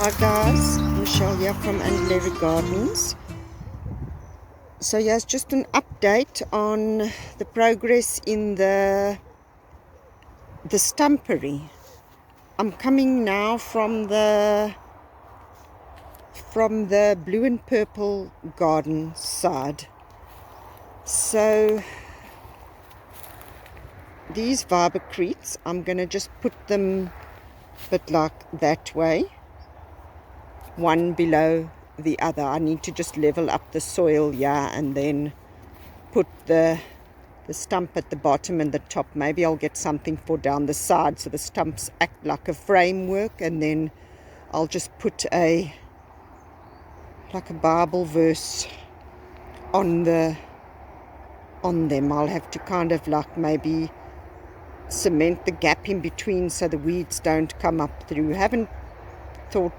Hi guys, Michelle here from Larry Gardens. So yes, just an update on the progress in the Stumpery. I'm coming now from the blue and purple garden side. So these vibacretes, I'm gonna just put them a bit like that way, one below the other. I need to just level up the soil, yeah, and then put the stump at the bottom and the top. Maybe I'll get something for down the side so the stumps act like a framework, and then I'll just put like a Bible verse on them. I'll have to kind of like maybe cement the gap in between so the weeds don't come up through. Haven't thought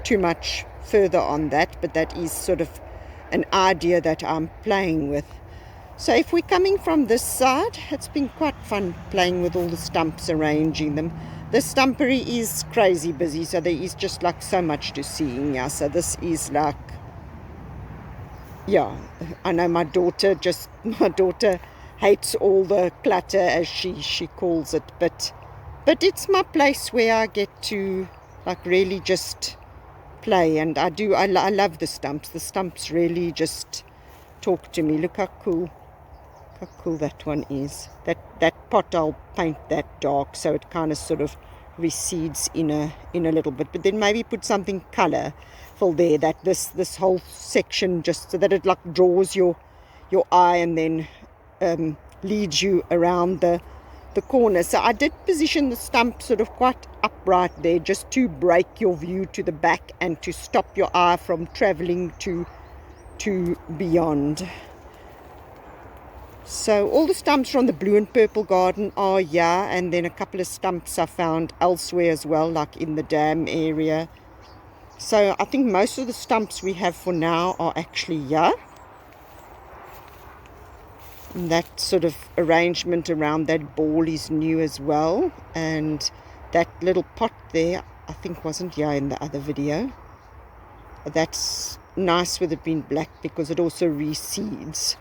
too much further on that, but that is sort of an idea that I'm playing with. So if we're coming from this side, it's been quite fun playing with all the stumps, arranging them. The Stumpery is crazy busy, so there is just like so much to see. Yeah, so this is like, yeah, I know my daughter hates all the clutter, as she calls it, but it's my place where I get to like really just play, and I love the stumps. The stumps really just talk to me. Look how cool that one is. That pot, I'll paint that dark so it kind of sort of recedes in a little bit, but then maybe put something colorful there, that this whole section, just so that it like draws your eye and then leads you around the corner. So I did position the stump sort of quite upright there, just to break your view to the back and to stop your eye from traveling to beyond. So all the stumps from the blue and purple garden are here, and then a couple of stumps I found elsewhere as well, like in the dam area. So I think most of the stumps we have for now are actually here. And that sort of arrangement around that ball is new as well. And that little pot there, I think wasn't here in the other video. That's nice with it being black because it also reseeds.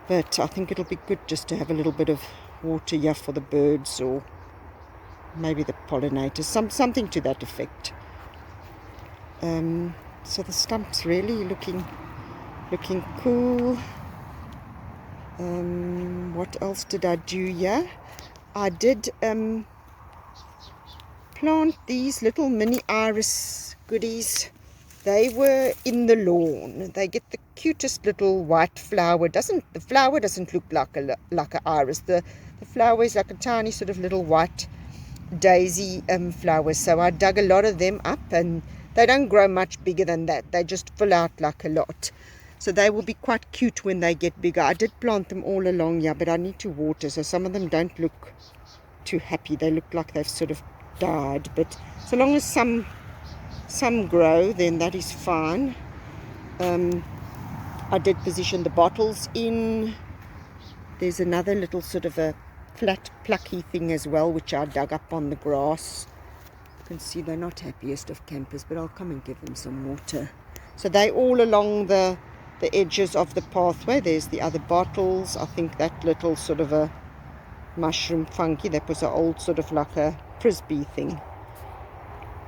But I think it'll be good just to have a little bit of water here for the birds, or maybe the pollinators, something to that effect. So the stump's really looking cool. What else did I do here? I did plant these little mini iris goodies. They were in the lawn. They get the cutest little white flower. The flower doesn't look like an iris. The flower is like a tiny sort of little white daisy flower. So I dug a lot of them up, and they don't grow much bigger than that. They just fill out like a lot. So they will be quite cute when they get bigger. I did plant them all along here, but I need to water. So some of them don't look too happy. They look like they've sort of died. But so long as some grow, then that is fine. I did position the bottles in. There's another little sort of a flat plucky thing as well, which I dug up on the grass. You can see they're not happiest of campers, but I'll come and give them some water. So they all along the edges of the pathway. There's the other bottles. I think that little sort of a mushroom funky, that was an old sort of like a frisbee thing.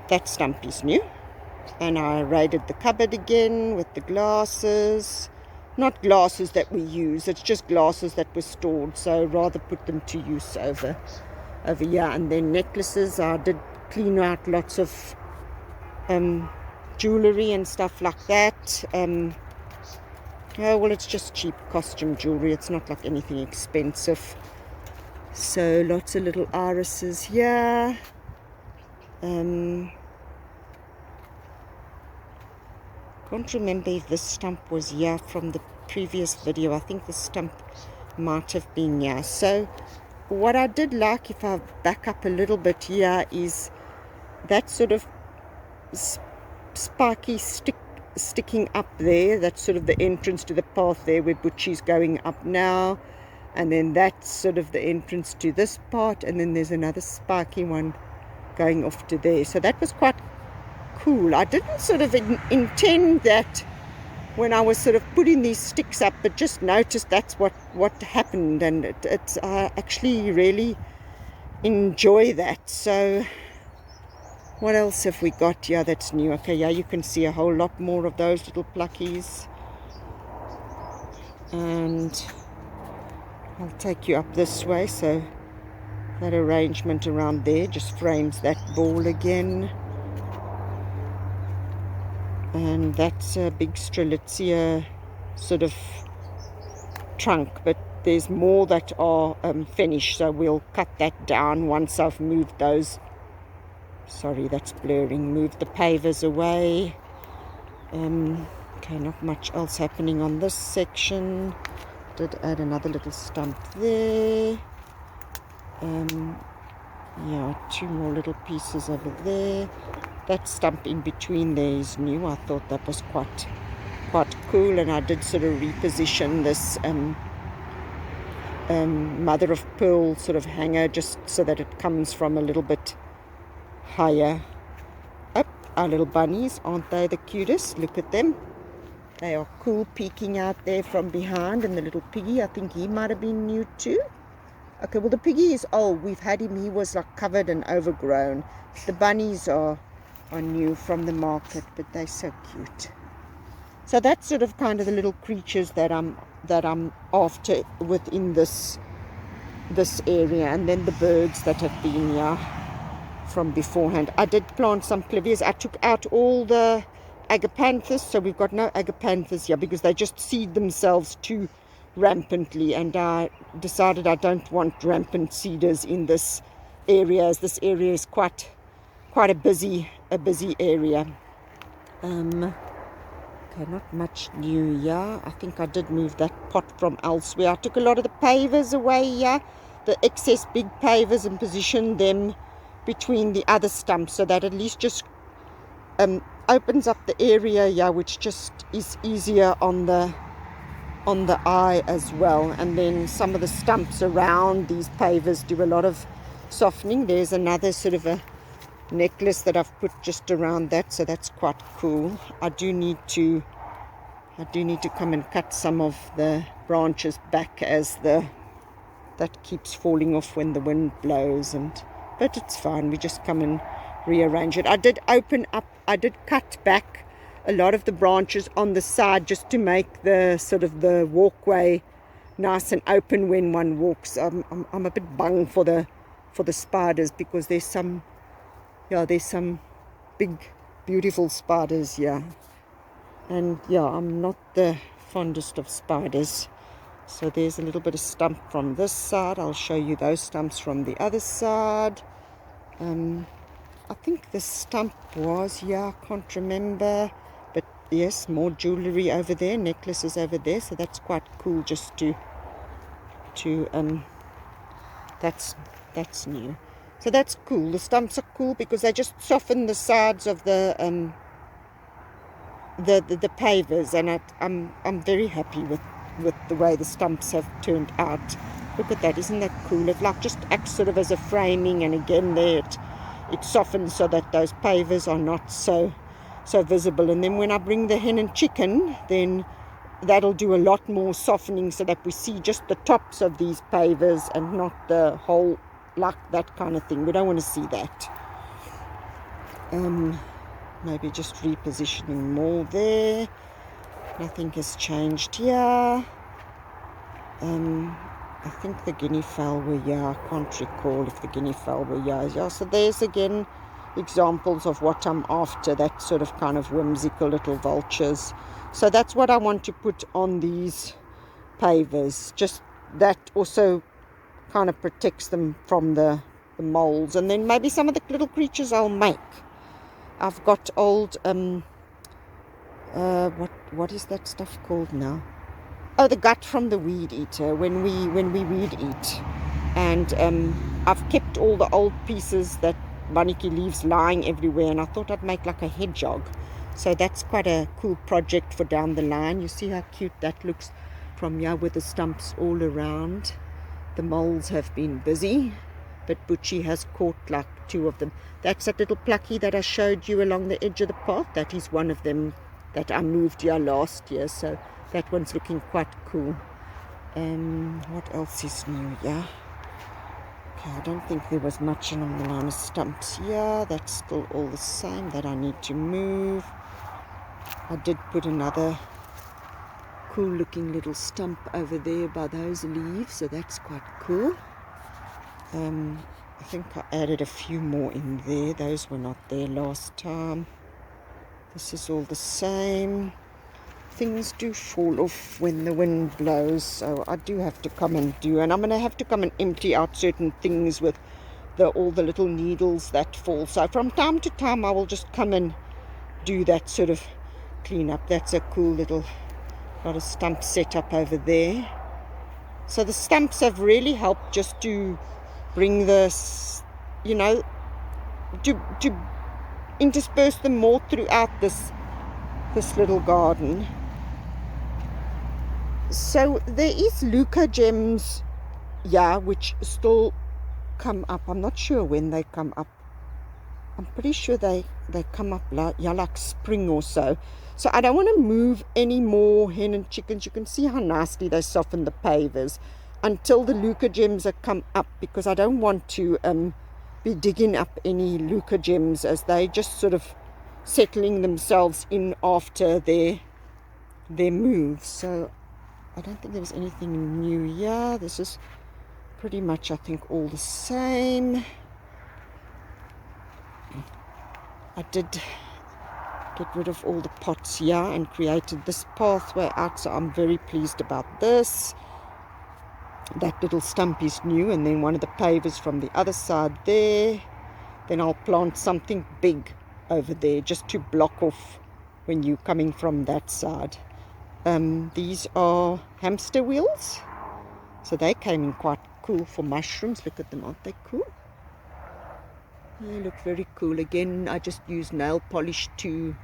That stump is new. And I raided the cupboard again with the glasses. Not glasses that we use, it's just glasses that were stored, so rather put them to use over here. And then necklaces, I did clean out lots of jewellery and stuff like that. Well, it's just cheap costume jewellery, it's not like anything expensive. So lots of little irises here. Can't remember if this stump was here from the previous video. I think the stump might have been here. So what I did like, if I back up a little bit here, is that sort of spiky sticking up there. That's sort of the entrance to the path there where Butchie's going up now. And then that's sort of the entrance to this part. And then there's another spiky one going off to there. So that was quite cool. I didn't sort of intend that when I was sort of putting these sticks up, but just noticed that's what happened, and it's I actually really enjoy that. So what else have we got? Yeah, that's new. Okay, yeah, you can see a whole lot more of those little pluckies. And I'll take you up this way, so that arrangement around there just frames that ball again. And that's a big Strelitzia sort of trunk, but there's more that are finished, so we'll cut that down once I've moved those. Sorry, that's blurring. Move the pavers away. Okay, not much else happening on this section. Did add another little stump there. Yeah, 2 more little pieces over there. That stump in between there is new. I thought that was quite cool, and I did sort of reposition this mother of pearl sort of hanger just so that it comes from a little bit higher up. Our little bunnies, aren't they the cutest? Look at them. They are cool, peeking out there from behind. And the little piggy, I think he might have been new too. Okay, well, the piggy is old. We've had him. He was like covered and overgrown. The bunnies are new from the market, but they're so cute. So that's sort of kind of the little creatures that I'm after within this area, and then the birds that have been here from beforehand. I did plant some clivias. I took out all the agapanthus, so we've got no agapanthus here because they just seed themselves too rampantly, and I decided I don't want rampant seeders in this area, as this area is quite a busy area. Okay, not much new here. I think I did move that pot from elsewhere. I took a lot of the pavers away here, the excess big pavers, and positioned them between the other stumps so that at least just opens up the area here, which just is easier on the eye as well. And then some of the stumps around these pavers do a lot of softening. There's another sort of a necklace that I've put just around that, so that's quite cool. I do need to come and cut some of the branches back, as that keeps falling off when the wind blows, but it's fine. We just come and rearrange it. I did cut back a lot of the branches on the side just to make the sort of the walkway nice and open when one walks. I'm a bit bung for the spiders, because there's some big beautiful spiders here, and yeah, I'm not the fondest of spiders. So there's a little bit of stump from this side. I'll show you those stumps from the other side. I think the stump was here, I can't remember, but yes, more jewelry over there, necklaces over there, so that's quite cool. Just to that's new. So that's cool. The stumps are cool because they just soften the sides of the pavers, and I'm very happy with the way the stumps have turned out. Look at that, isn't that cool? It like just acts sort of as a framing, and again there it softens so that those pavers are not so visible. And then when I bring the hen and chicken, then that'll do a lot more softening so that we see just the tops of these pavers and not the whole, like that kind of thing. We don't want to see that. Maybe just repositioning more there. Nothing has changed here. I think the guinea fowl were here. I can't recall if the guinea fowl were here. Yeah, so there's again examples of what I'm after, that sort of kind of whimsical little vultures. So that's what I want to put on these pavers. Just that also kind of protects them from the moles. And then maybe some of the little creatures I'll make. I've got old what is that stuff called now? Oh, the gut from the weed eater, when we weed eat. And I've kept all the old pieces that Maniki leaves lying everywhere, and I thought I'd make like a hedgehog. So that's quite a cool project for down the line. You see how cute that looks from here with the stumps all around. The moles have been busy. but Butchie has caught like 2 of them. That's that little plucky that I showed you along the edge of the path. That is one of them that I moved here last year, so that one's looking quite cool. What else is new? Yeah. Okay, I don't think there was much along the line of stumps. Yeah, that's still all the same that I need to move. I did put another cool looking little stump over there by those leaves, so that's quite cool. I think I added a few more in there. Those were not there last time. This is all the same. Things do fall off when the wind blows, so I do have to come and do, and I'm going to have to come and empty out certain things with all the little needles that fall. So from time to time I will just come and do that sort of clean up. That's a cool little lot of stumps set up over there. So the stumps have really helped just to bring this, you know, to intersperse them more throughout this little garden. So there is Luca gems, yeah, which still come up. I'm not sure when they come up. I'm pretty sure they come up like spring or so. So I don't want to move any more hen and chickens. You can see how nicely they soften the pavers until the Luca gems have come up, because I don't want to be digging up any Luca gems as they just sort of settling themselves in after their move. So I don't think there was anything new here. This is pretty much, I think, all the same. I did get rid of all the pots here and created this pathway out, so I'm very pleased about this. That little stump is new, and then one of the pavers from the other side there. Then I'll plant something big over there just to block off when you're coming from that side. These are hamster wheels, so they came in quite cool for mushrooms. Look at them, aren't they cool? They look very cool. Again, I just use nail polish to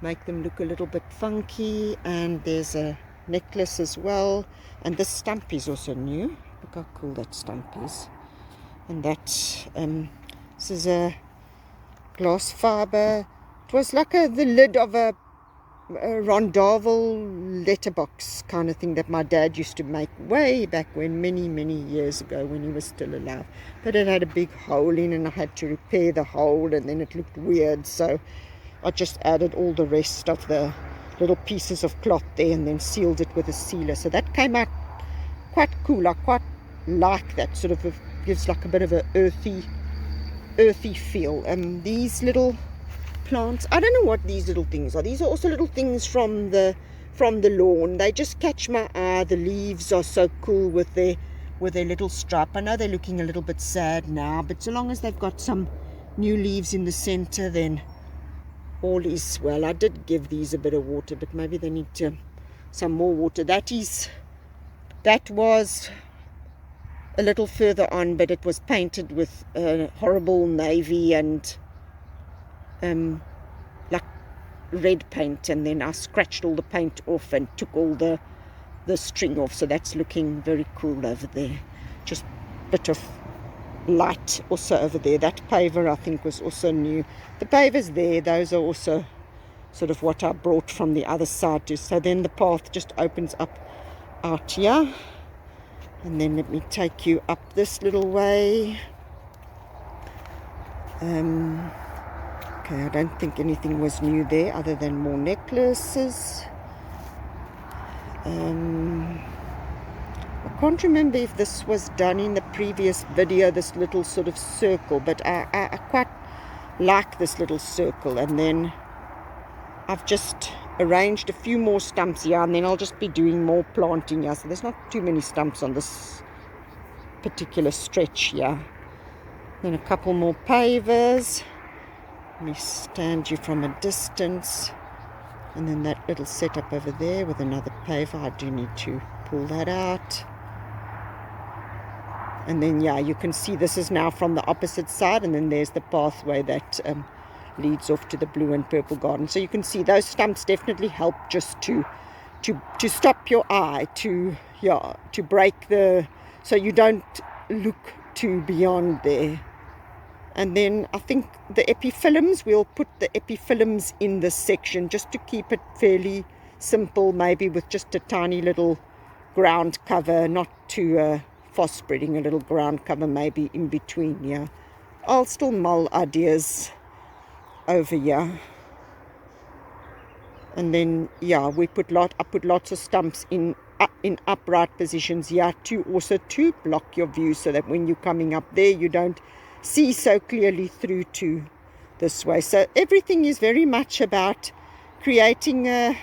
make them look a little bit funky. And there's a necklace as well, and this stump is also new. Look how cool that stump is. And that this is a glass fiber. It was like the lid of a rondavel letterbox kind of thing that my dad used to make way back when, many years ago, when he was still alive. But it had a big hole in, and I had to repair the hole, and then it looked weird, so I just added all the rest of the little pieces of cloth there and then sealed it with a sealer. So that came out quite cool. I quite like that, sort of gives like a bit of a earthy feel. These little plants, I don't know what these little things are. These are also little things from the lawn. They just catch my eye. The leaves are so cool with their little stripe. I know they're looking a little bit sad now, but so long as they've got some new leaves in the center, then all is well. I did give these a bit of water, but maybe they need some more water. That was a little further on, but it was painted with horrible navy and like red paint, and then I scratched all the paint off and took all the string off, so that's looking very cool over there. Just a bit of light also over there. That paver I think was also new. The pavers there, those are also sort of what I brought from the other side too. So then the path just opens up out here, and then let me take you up this little way. Okay, I don't think anything was new there other than more necklaces. I can't remember if this was done in the previous video, this little sort of circle, but I quite like this little circle. And then I've just arranged a few more stumps here, and then I'll just be doing more planting here. So there's not too many stumps on this particular stretch here. Then a couple more pavers. Let me stand you from a distance. And then that little setup over there with another paver. I do need to pull that out. And then, yeah, you can see this is now from the opposite side, and then there's the pathway that leads off to the blue and purple garden. So you can see those stumps definitely help just to stop your eye, to break so you don't look to beyond there. And then I think the epiphyllums, we'll put the epiphyllums in this section just to keep it fairly simple, maybe with just a tiny little ground cover, not too fast spreading, a little ground cover maybe in between. Yeah, I'll still mull ideas over here. And then yeah, I put lots of stumps in upright positions here too, also to block your view, so that when you're coming up there you don't see so clearly through to this way. So everything is very much about creating a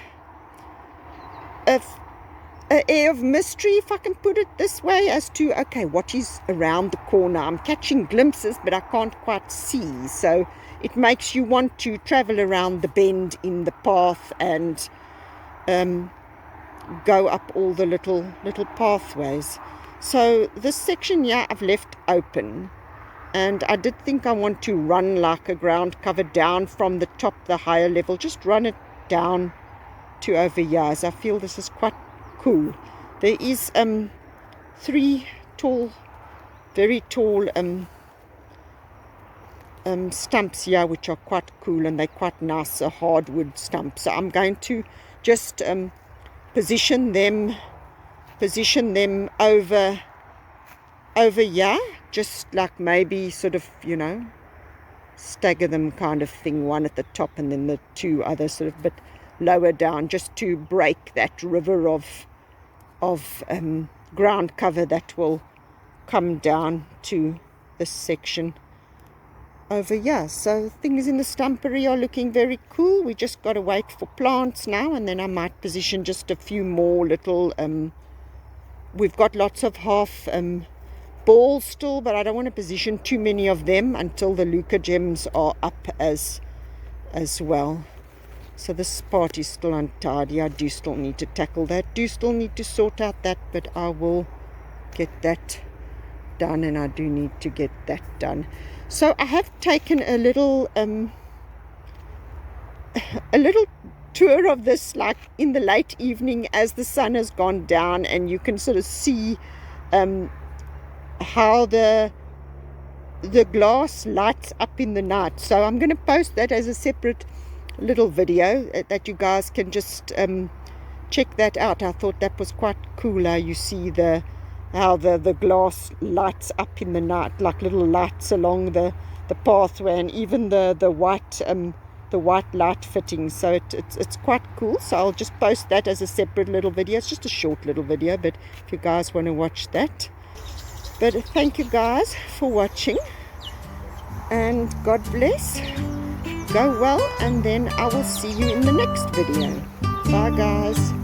air of mystery, if I can put it this way, as to, okay, what is around the corner. I'm catching glimpses, but I can't quite see, so it makes you want to travel around the bend in the path and go up all the little pathways. So this section here I've left open, and I did think I want to run like a ground cover down from the top, the higher level, just run it down to over here, as I feel this is quite cool. There is 3 tall, very tall stumps here, which are quite cool, and they're quite nice, hardwood stumps. So I'm going to just position them over here, just like maybe sort of, you know, stagger them kind of thing, one at the top and then the 2 others sort of bit lower down, just to break that river of ground cover that will come down to this section over here. So things in the stumpery are looking very cool. We just got to wait for plants now, and then I might position just a few more little we've got lots of half balls still, but I don't want to position too many of them until the leucogems are up as well. So this part is still untidy. I do still need to tackle that, do still need to sort out that, but I will get that done, and I do need to get that done. So I have taken a little tour of this, like in the late evening as the sun has gone down, and you can sort of see how the glass lights up in the night. So I'm going to post that as a separate little video that you guys can just check that out. I thought that was quite cool, how you see how the glass lights up in the night, like little lights along the pathway, and even the white light fittings. So it's quite cool. So I'll just post that as a separate little video. It's just a short little video, but if you guys want to watch that. But thank you guys for watching, and God bless. Go well, and then I will see you in the next video. Bye guys.